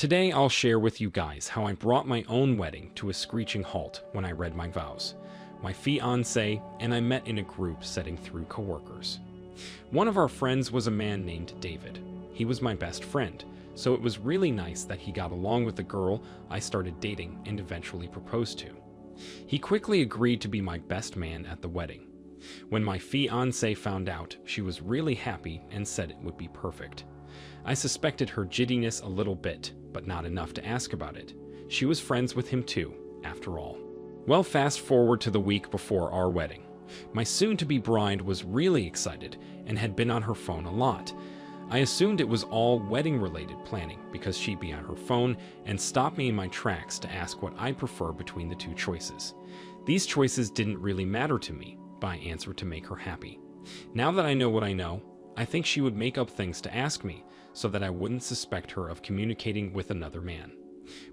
Today I'll share with you guys how I brought my own wedding to a screeching halt when I read my vows, my fiancé, and I met in a group setting through coworkers. One of our friends was a man named David. He was my best friend, so it was really nice that he got along with the girl I started dating and eventually proposed to. He quickly agreed to be my best man at the wedding. When my fiancé found out, she was really happy and said it would be perfect. I suspected her jiddiness a little bit, but not enough to ask about it. She was friends with him too, after all. Well, fast forward to the week before our wedding. My soon-to-be bride was really excited and had been on her phone a lot. I assumed it was all wedding-related planning because she'd be on her phone and stop me in my tracks to ask what I prefer between the two choices. These choices didn't really matter to me, but I answered to make her happy. Now that I know what I know, I think she would make up things to ask me so that I wouldn't suspect her of communicating with another man.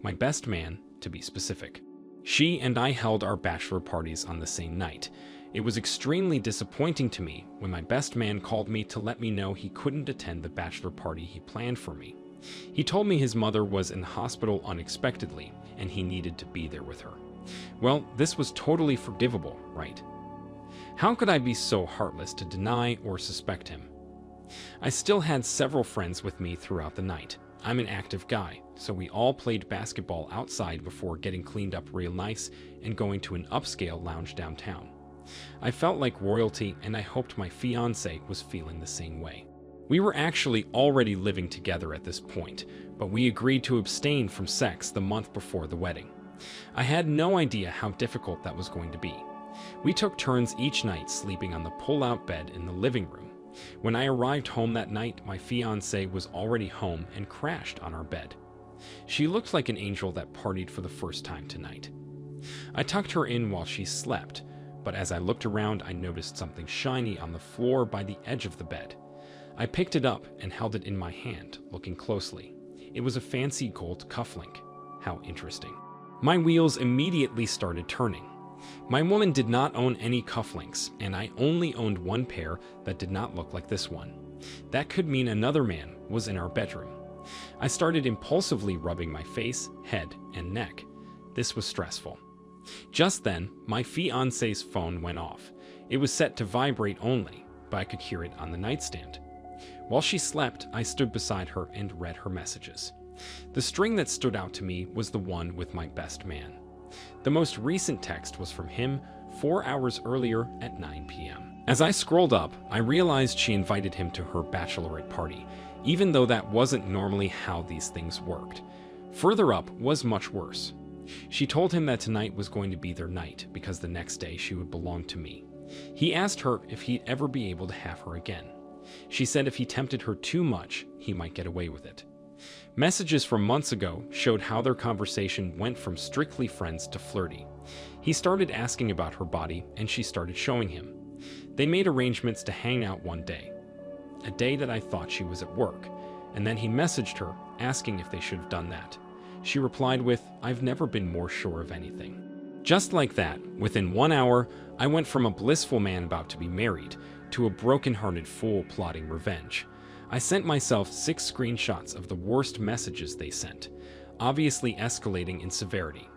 My best man, to be specific. She and I held our bachelor parties on the same night. It was extremely disappointing to me when my best man called me to let me know he couldn't attend the bachelor party he planned for me. He told me his mother was in the hospital unexpectedly and he needed to be there with her. Well, this was totally forgivable, right? How could I be so heartless to deny or suspect him? I still had several friends with me throughout the night. I'm an active guy, so we all played basketball outside before getting cleaned up real nice and going to an upscale lounge downtown. I felt like royalty and I hoped my fiancé was feeling the same way. We were actually already living together at this point, but we agreed to abstain from sex the month before the wedding. I had no idea how difficult that was going to be. We took turns each night sleeping on the pull-out bed in the living room. When I arrived home that night, my fiancé was already home and crashed on our bed. She looked like an angel that partied for the first time tonight. I tucked her in while she slept, but as I looked around, I noticed something shiny on the floor by the edge of the bed. I picked it up and held it in my hand, looking closely. It was a fancy gold cufflink. How interesting. My wheels immediately started turning. My woman did not own any cufflinks, and I only owned one pair that did not look like this one. That could mean another man was in our bedroom. I started impulsively rubbing my face, head, and neck. This was stressful. Just then, my fiancé's phone went off. It was set to vibrate only, but I could hear it on the nightstand. While she slept, I stood beside her and read her messages. The string that stood out to me was the one with my best man. The most recent text was from him 4 hours earlier at 9 p.m. As I scrolled up, I realized she invited him to her bachelorette party, even though that wasn't normally how these things worked. Further up was much worse. She told him that tonight was going to be their night because the next day she would belong to me. He asked her if he'd ever be able to have her again. She said if he tempted her too much, he might get away with it. Messages from months ago showed how their conversation went from strictly friends to flirty. He started asking about her body, and she started showing him. They made arrangements to hang out one day, a day that I thought she was at work, and then he messaged her, asking if they should have done that. She replied with, "I've never been more sure of anything." Just like that, within 1 hour, I went from a blissful man about to be married to a broken-hearted fool plotting revenge. I sent myself 6 screenshots of the worst messages they sent, obviously escalating in severity.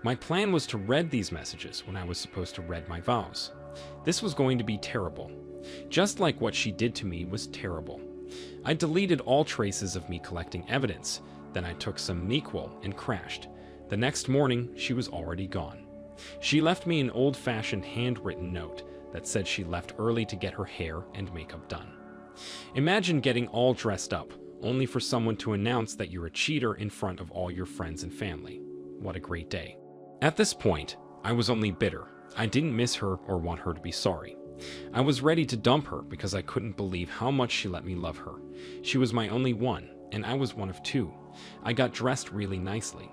My plan was to read these messages when I was supposed to read my vows. This was going to be terrible. Just like what she did to me was terrible. I deleted all traces of me collecting evidence, then I took some NyQuil and crashed. The next morning, she was already gone. She left me an old-fashioned handwritten note that said she left early to get her hair and makeup done. Imagine getting all dressed up, only for someone to announce that you're a cheater in front of all your friends and family. What a great day. At this point, I was only bitter. I didn't miss her or want her to be sorry. I was ready to dump her because I couldn't believe how much she let me love her. She was my only one, and I was one of 2. I got dressed really nicely.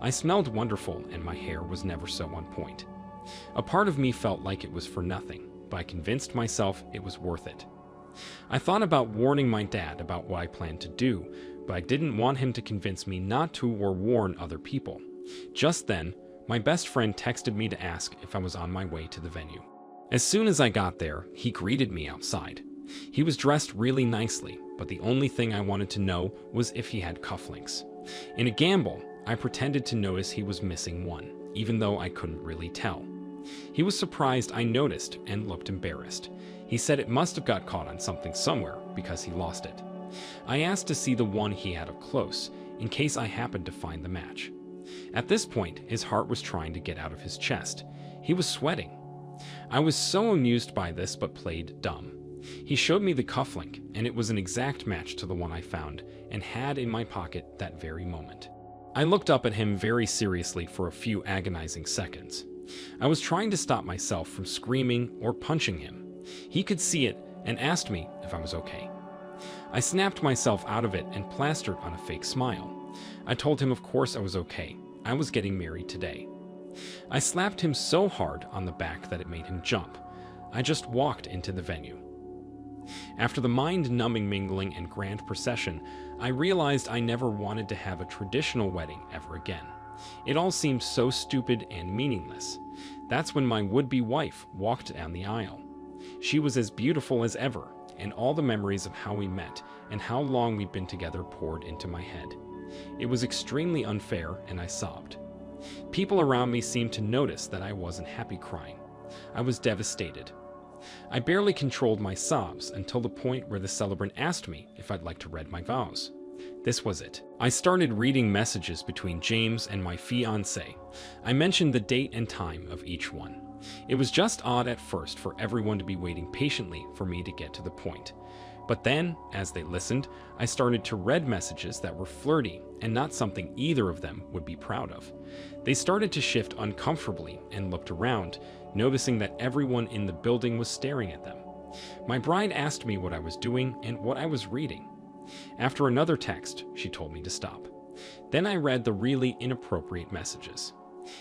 I smelled wonderful, and my hair was never so on point. A part of me felt like it was for nothing, but I convinced myself it was worth it. I thought about warning my dad about what I planned to do, but I didn't want him to convince me not to or warn other people. Just then, my best friend texted me to ask if I was on my way to the venue. As soon as I got there, he greeted me outside. He was dressed really nicely, but the only thing I wanted to know was if he had cufflinks. In a gamble, I pretended to notice he was missing one, even though I couldn't really tell. He was surprised I noticed and looked embarrassed. He said it must have got caught on something somewhere because he lost it. I asked to see the one he had up close, in case I happened to find the match. At this point, his heart was trying to get out of his chest. He was sweating. I was so amused by this but played dumb. He showed me the cufflink, and it was an exact match to the one I found and had in my pocket that very moment. I looked up at him very seriously for a few agonizing seconds. I was trying to stop myself from screaming or punching him. He could see it and asked me if I was okay. I snapped myself out of it and plastered on a fake smile. I told him of course I was okay. I was getting married today. I slapped him so hard on the back that it made him jump. I just walked into the venue. After the mind-numbing mingling and grand procession, I realized I never wanted to have a traditional wedding ever again. It all seemed so stupid and meaningless. That's when my would-be wife walked down the aisle. She was as beautiful as ever, and all the memories of how we met and how long we'd been together poured into my head. It was extremely unfair, and I sobbed. People around me seemed to notice that I wasn't happy crying. I was devastated. I barely controlled my sobs until the point where the celebrant asked me if I'd like to read my vows. This was it. I started reading messages between James and my fiance. I mentioned the date and time of each one. It was just odd at first for everyone to be waiting patiently for me to get to the point. But then, as they listened, I started to read messages that were flirty and not something either of them would be proud of. They started to shift uncomfortably and looked around, noticing that everyone in the building was staring at them. My bride asked me what I was doing and what I was reading. After another text, she told me to stop. Then I read the really inappropriate messages.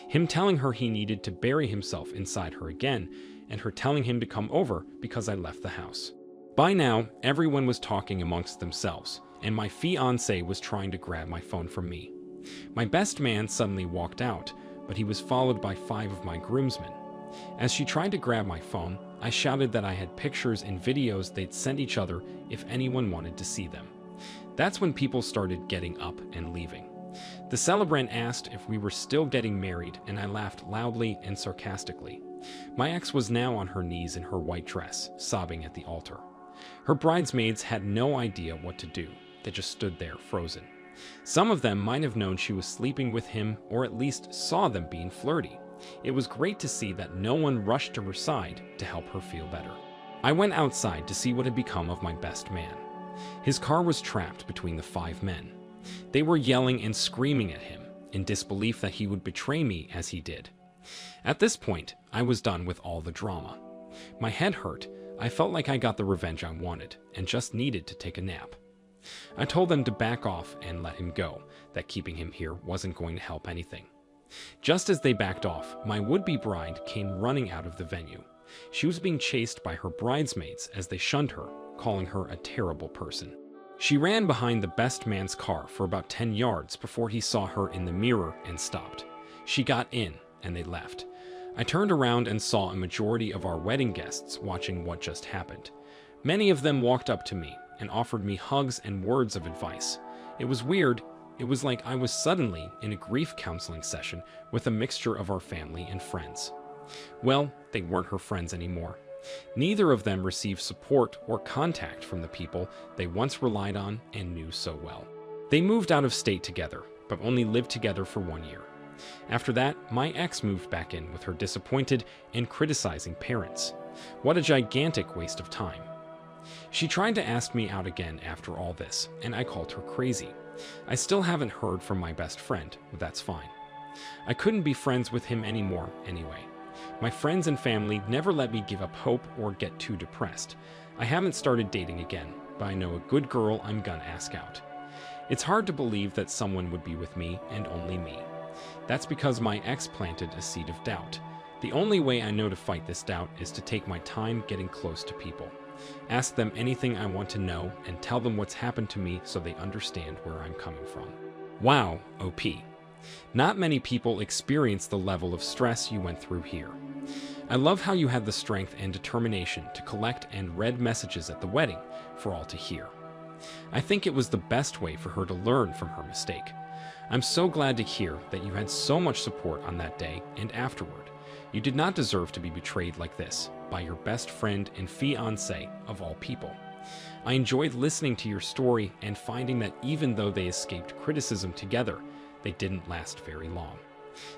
Him telling her he needed to bury himself inside her again, and her telling him to come over because I left the house. By now, everyone was talking amongst themselves, and my fiance was trying to grab my phone from me. My best man suddenly walked out, but he was followed by 5 of my groomsmen. As she tried to grab my phone, I shouted that I had pictures and videos they'd send each other if anyone wanted to see them. That's when people started getting up and leaving. The celebrant asked if we were still getting married, and I laughed loudly and sarcastically. My ex was now on her knees in her white dress, sobbing at the altar. Her bridesmaids had no idea what to do. They just stood there, frozen. Some of them might have known she was sleeping with him, or at least saw them being flirty. It was great to see that no one rushed to her side to help her feel better. I went outside to see what had become of my best man. His car was trapped between the 5 men. They were yelling and screaming at him, in disbelief that he would betray me as he did. At this point, I was done with all the drama. My head hurt. I felt like I got the revenge I wanted, and just needed to take a nap. I told them to back off and let him go, that keeping him here wasn't going to help anything. Just as they backed off, my would-be bride came running out of the venue. She was being chased by her bridesmaids as they shunned her, calling her a terrible person. She ran behind the best man's car for about 10 yards before he saw her in the mirror and stopped. She got in, and they left. I turned around and saw a majority of our wedding guests watching what just happened. Many of them walked up to me and offered me hugs and words of advice. It was weird. It was like I was suddenly in a grief counseling session with a mixture of our family and friends. Well, they weren't her friends anymore. Neither of them received support or contact from the people they once relied on and knew so well. They moved out of state together, but only lived together for 1 year. After that, my ex moved back in with her disappointed and criticizing parents. What a gigantic waste of time. She tried to ask me out again after all this, and I called her crazy. I still haven't heard from my best friend, but that's fine. I couldn't be friends with him anymore anyway. My friends and family never let me give up hope or get too depressed. I haven't started dating again, but I know a good girl I'm gonna ask out. It's hard to believe that someone would be with me and only me. That's because my ex planted a seed of doubt. The only way I know to fight this doubt is to take my time getting close to people. Ask them anything I want to know and tell them what's happened to me so they understand where I'm coming from. Wow, OP. Not many people experience the level of stress you went through here. I love how you had the strength and determination to collect and read messages at the wedding for all to hear. I think it was the best way for her to learn from her mistake. I'm so glad to hear that you had so much support on that day and afterward. You did not deserve to be betrayed like this by your best friend and fiancé of all people. I enjoyed listening to your story and finding that even though they escaped criticism together, they didn't last very long.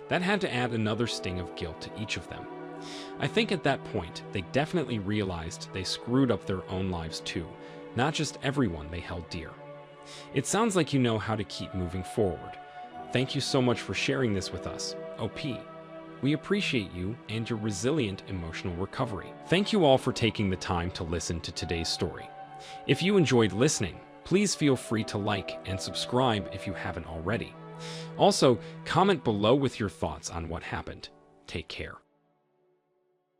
That had to add another sting of guilt to each of them. I think at that point, they definitely realized they screwed up their own lives too, not just everyone they held dear. It sounds like you know how to keep moving forward. Thank you so much for sharing this with us, OP. We appreciate you and your resilient emotional recovery. Thank you all for taking the time to listen to today's story. If you enjoyed listening, please feel free to like and subscribe if you haven't already. Also, comment below with your thoughts on what happened. Take care.